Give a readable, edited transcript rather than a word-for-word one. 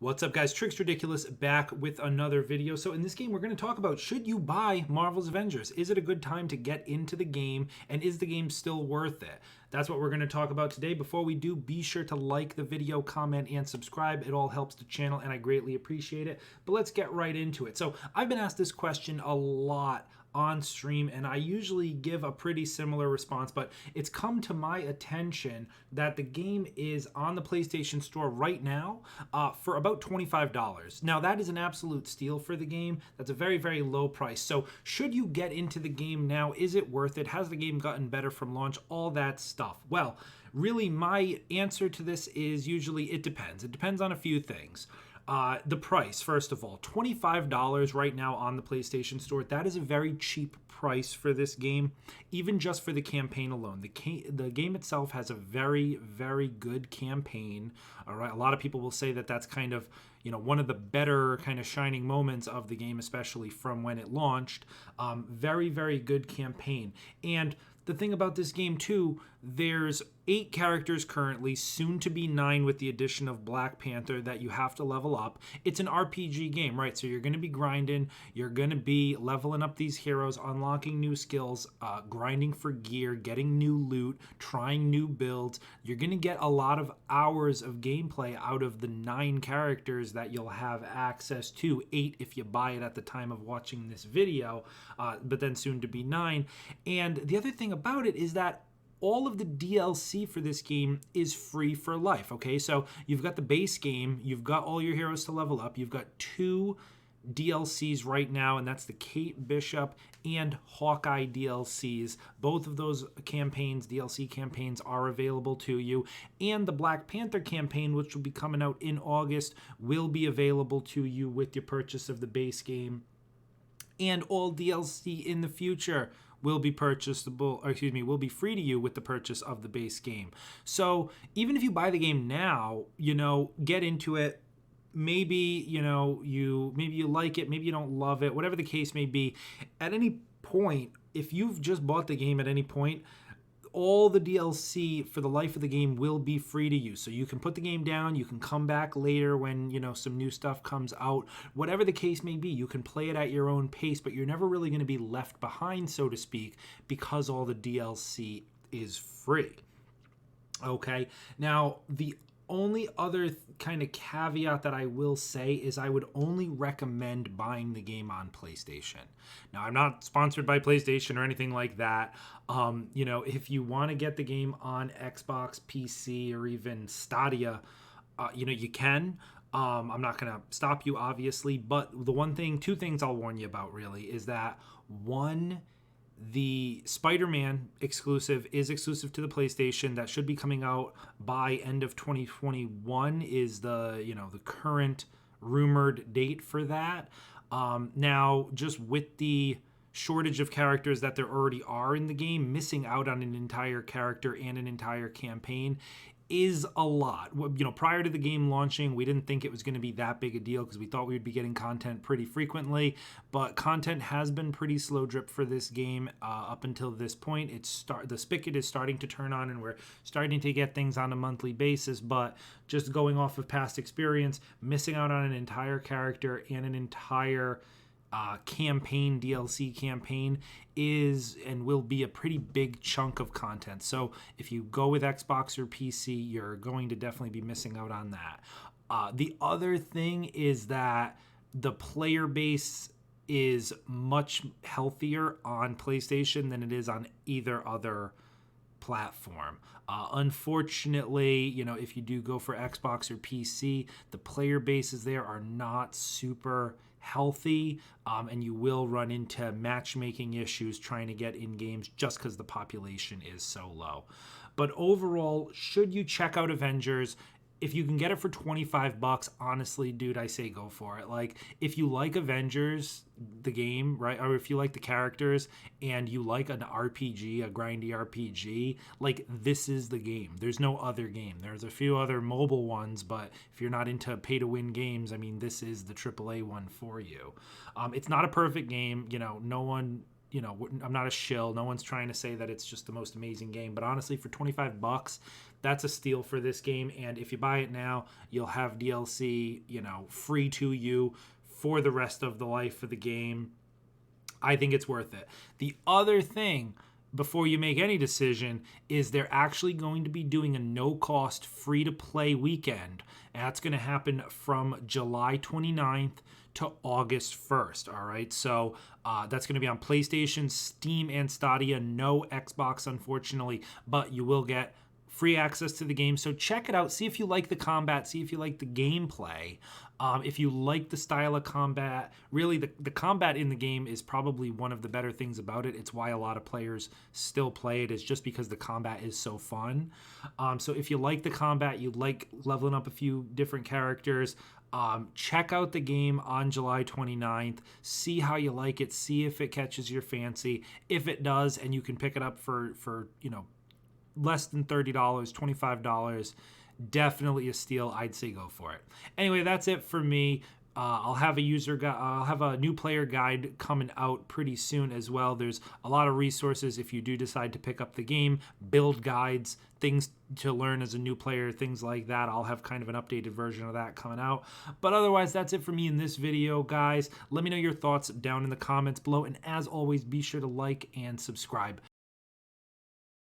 What's up, guys? Tricks Ridiculous back with another video. So in this game, we're going to talk about, should you buy Marvel's Avengers? Is it a good time to get into the game, and is the game still worth it? That's what we're going to talk about today. Before we do, be sure to like the video, comment, and subscribe. It all helps the channel, and I greatly appreciate it. But let's get right into it. So I've been asked this question a lot on stream, and I usually give a pretty similar response, but it's come to my attention that the game is on the PlayStation Store right now for about $25. Now, that is an absolute steal for the game. That's a very, very low price. So should you get into the game now? Is it worth it? Has the game gotten better from launch? All that stuff. Well, really, my answer to this is usually it depends. It depends on a few things. The price, first of all, $25 right now on the PlayStation Store. That is a very cheap price for this game, even just for the campaign alone. The game itself has a very, very good campaign. All right, a lot of people will say that that's kind of, one of the better kind of shining moments of the game, especially from when it launched. Very, very good campaign. And the thing about this game too, there's 8 characters currently, soon to be 9 with the addition of Black Panther that you have to level up. It's an RPG game, right? So you're going to be grinding, you're going to be leveling up these heroes, unlocking new skills, grinding for gear, getting new loot, trying new builds. You're going to get a lot of hours of gameplay out of the 9 characters that you'll have access to. 8 if you buy it at the time of watching this video, but then soon to be 9. And the other thing about it is that all of the DLC for this game is free for life, okay? So you've got the base game, you've got all your heroes to level up, you've got 2 DLCs right now, and that's the Kate Bishop and Hawkeye DLCs. Both of those campaigns, DLC campaigns, are available to you. And the Black Panther campaign, which will be coming out in August, will be available to you with your purchase of the base game. And all DLC in the future will be will be free to you with the purchase of the base game. So even if you buy the game now, get into it. Maybe, maybe you like it, maybe you don't love it, whatever the case may be. At any point, if you've just bought the game at any point, all the DLC for the life of the game will be free to you. So you can put the game down, you can come back later when, some new stuff comes out. Whatever the case may be, you can play it at your own pace, but you're never really going to be left behind, so to speak, because all the DLC is free. Okay, now the only other kind of caveat that I will say is I would only recommend buying the game on PlayStation. Now, I'm not sponsored by PlayStation or anything like that. If you want to get the game on Xbox, PC, or even Stadia, you can. I'm not going to stop you, obviously, but two things I'll warn you about really is that, one, the Spider-Man exclusive is exclusive to the PlayStation. That should be coming out by end of 2021 is the current rumored date for that. Now, just with the shortage of characters that there already are in the game, missing out on an entire character and an entire campaign is a lot. Prior to the game launching, we didn't think it was going to be that big a deal because we thought we would be getting content pretty frequently, but content has been pretty slow drip for this game up until this point. The spigot is starting to turn on, and we're starting to get things on a monthly basis, but just going off of past experience, missing out on an entire character and an entire DLC campaign is and will be a pretty big chunk of content. So if you go with Xbox or PC, you're going to definitely be missing out on that. The other thing is that the player base is much healthier on PlayStation than it is on either other platform. Unfortunately, if you do go for Xbox or PC, the player bases there are not super healthy, and you will run into matchmaking issues trying to get in games just because the population is so low. But overall, should you check out Avengers? If you can get it for $25, honestly, dude, I say go for it. Like, if you like Avengers, the game, right, or if you like the characters and you like an RPG, a grindy RPG, like, this is the game. There's no other game. There's a few other mobile ones, but if you're not into pay-to-win games, I mean, this is the AAA one for you. It's not a perfect game. No one I'm not a shill. No one's trying to say that it's just the most amazing game. But honestly, for $25, that's a steal for this game. And if you buy it now, you'll have DLC, free to you for the rest of the life of the game. I think it's worth it. The other thing, before you make any decision, is they're actually going to be doing a no-cost free-to-play weekend. And that's going to happen from July 29th to August 1st. All right, so that's going to be on PlayStation, Steam, and Stadia. No Xbox, unfortunately, but you will get free access to the game. So check it out. See if you like the combat. See if you like the gameplay. If you like the style of combat, really the combat in the game is probably one of the better things about it. It's why a lot of players still play it, is just because the combat is so fun. So if you like the combat, you like leveling up a few different characters, check out the game on July 29th. See how you like it. See if it catches your fancy. If it does, and you can pick it up for less than $30, $25, definitely a steal. I'd say go for it. Anyway, that's it for me. I'll have a new player guide coming out pretty soon as well. There's a lot of resources if you do decide to pick up the game, build guides, things to learn as a new player, things like that. I'll have kind of an updated version of that coming out. But otherwise, that's it for me in this video, guys. Let me know your thoughts down in the comments below. And as always, be sure to like and subscribe.